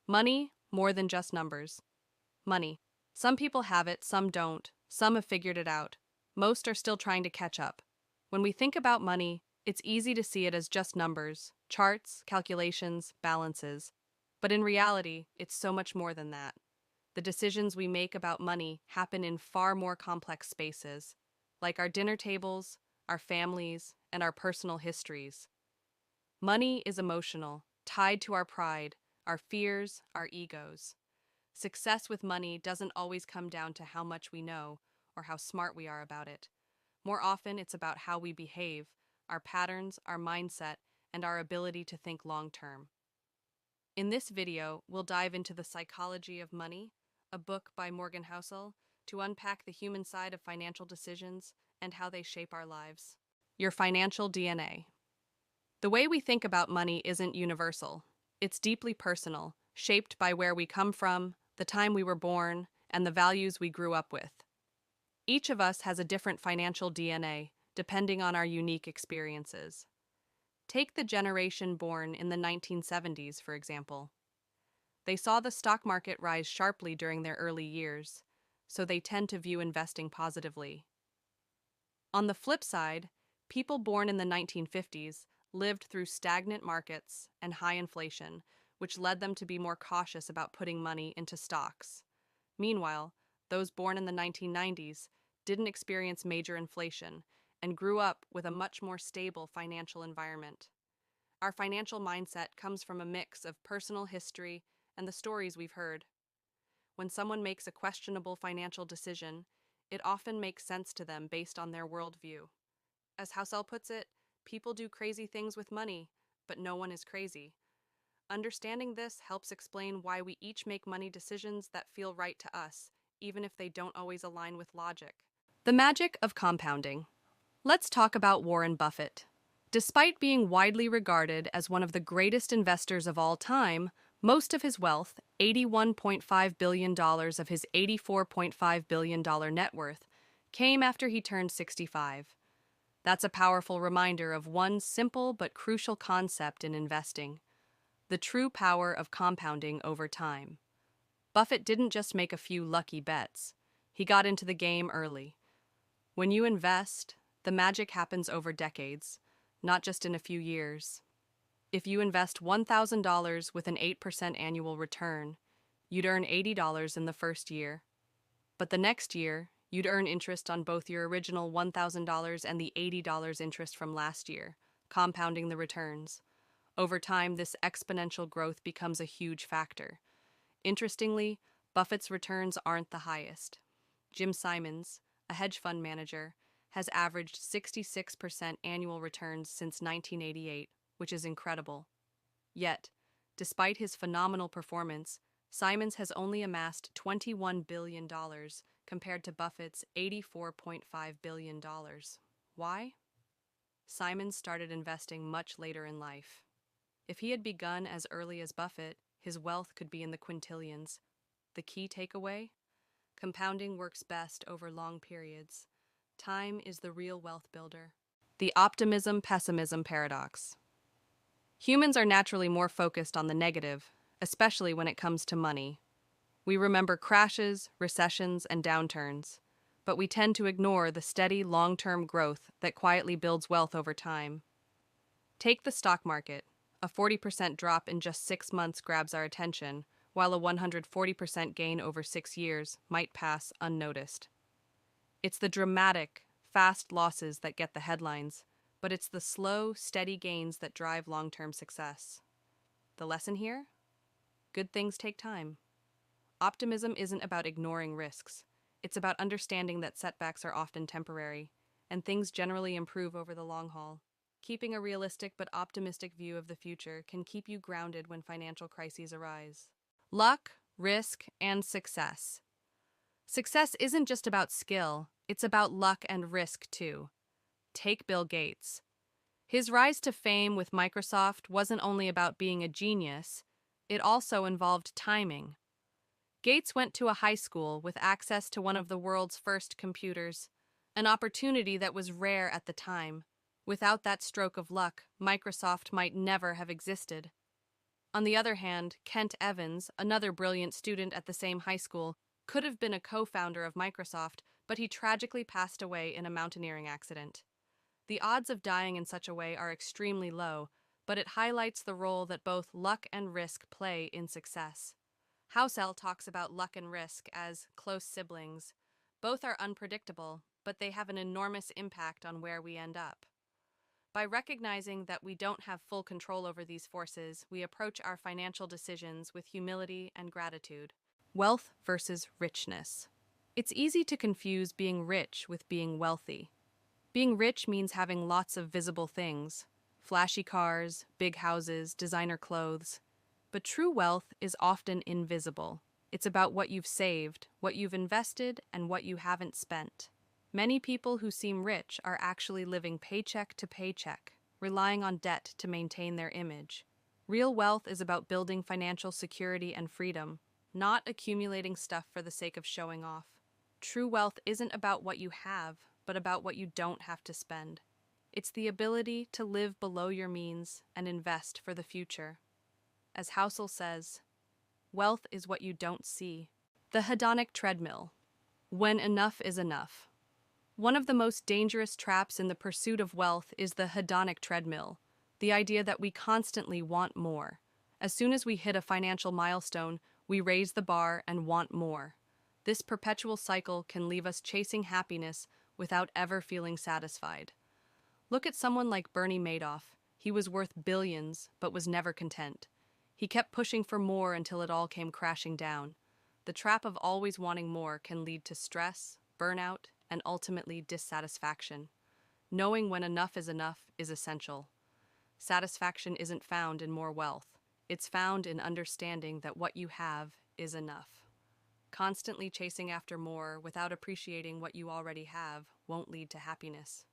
Money, more than just numbers. Money. Some people have it, some don't. Some have figured it out. Most are still trying to catch up. When we think about money, it's easy to see it as just numbers, charts, calculations, balances. But in reality, it's so much more than that. The decisions we make about money happen in far more complex spaces, like our dinner tables, our families, and our personal histories. Money is emotional, tied to our pride, our fears, our egos. Success with money doesn't always come down to how much we know or how smart we are about it. More often, it's about how we behave, our patterns, our mindset, and our ability to think long term. In this video, we'll dive into the psychology of money, a book by Morgan Housel, to unpack the human side of financial decisions and how they shape our lives. Your financial DNA. The way we think about money isn't universal. It's deeply personal, shaped by where we come from, the time we were born, and the values we grew up with. Each of us has a different financial DNA, depending on our unique experiences. Take the generation born in the 1970s, for example. They saw the stock market rise sharply during their early years, so they tend to view investing positively. On the flip side, people born in the 1950s lived through stagnant markets and high inflation, which led them to be more cautious about putting money into stocks. Meanwhile, those born in the 1990s didn't experience major inflation and grew up with a much more stable financial environment. Our financial mindset comes from a mix of personal history and the stories we've heard. When someone makes a questionable financial decision, it often makes sense to them based on their worldview. As Housel puts it, people do crazy things with money, but no one is crazy. Understanding this helps explain why we each make money decisions that feel right to us, even if they don't always align with logic. The magic of compounding. Let's talk about Warren Buffett. Despite being widely regarded as one of the greatest investors of all time, most of his wealth, $81.5 billion of his $84.5 billion net worth, came after he turned 65. That's a powerful reminder of one simple but crucial concept in investing: the true power of compounding over time. Buffett didn't just make a few lucky bets. He got into the game early. When you invest, the magic happens over decades, not just in a few years. If you invest $1,000 with an 8% annual return, you'd earn $80 in the first year. But the next year, you'd earn interest on both your original $1,000 and the $80 interest from last year, compounding the returns. Over time, this exponential growth becomes a huge factor. Interestingly, Buffett's returns aren't the highest. Jim Simons, a hedge fund manager, has averaged 66% annual returns since 1988, which is incredible. Yet, despite his phenomenal performance, Simons has only amassed $21 billion compared to Buffett's $84.5 billion. Why? Simons started investing much later in life. If he had begun as early as Buffett, his wealth could be in the quintillions. The key takeaway? Compounding works best over long periods. Time is the real wealth builder. The optimism-pessimism paradox. Humans are naturally more focused on the negative, especially when it comes to money. We remember crashes, recessions, and downturns, but we tend to ignore the steady, long-term growth that quietly builds wealth over time. Take the stock market. A 40% drop in just 6 months grabs our attention, while a 140% gain over 6 years might pass unnoticed. It's the dramatic, fast losses that get the headlines, but it's the slow, steady gains that drive long-term success. The lesson here? Good things take time. Optimism isn't about ignoring risks. It's about understanding that setbacks are often temporary, and things generally improve over the long haul. Keeping a realistic but optimistic view of the future can keep you grounded when financial crises arise. Luck, risk, and success. Success isn't just about skill, it's about luck and risk too. Take Bill Gates. His rise to fame with Microsoft wasn't only about being a genius, it also involved timing. Gates went to a high school with access to one of the world's first computers, an opportunity that was rare at the time. Without that stroke of luck, Microsoft might never have existed. On the other hand, Kent Evans, another brilliant student at the same high school, could have been a co-founder of Microsoft, but he tragically passed away in a mountaineering accident. The odds of dying in such a way are extremely low, but it highlights the role that both luck and risk play in success. Housel talks about luck and risk as close siblings. Both are unpredictable, but they have an enormous impact on where we end up. By recognizing that we don't have full control over these forces, we approach our financial decisions with humility and gratitude. Wealth versus richness. It's easy to confuse being rich with being wealthy. Being rich means having lots of visible things, flashy cars, big houses, designer clothes. But true wealth is often invisible. It's about what you've saved, what you've invested, and what you haven't spent. Many people who seem rich are actually living paycheck to paycheck, relying on debt to maintain their image. Real wealth is about building financial security and freedom, not accumulating stuff for the sake of showing off. True wealth isn't about what you have, but about what you don't have to spend. It's the ability to live below your means and invest for the future. As Housel says, wealth is what you don't see. The hedonic treadmill. When enough is enough. One of the most dangerous traps in the pursuit of wealth is the hedonic treadmill, the idea that we constantly want more. As soon as we hit a financial milestone, we raise the bar and want more. This perpetual cycle can leave us chasing happiness without ever feeling satisfied. Look at someone like Bernie Madoff. He was worth billions, but was never content. He kept pushing for more until it all came crashing down. The trap of always wanting more can lead to stress, burnout, and ultimately dissatisfaction. Knowing when enough is essential. Satisfaction isn't found in more wealth. It's found in understanding that what you have is enough. Constantly chasing after more without appreciating what you already have won't lead to happiness.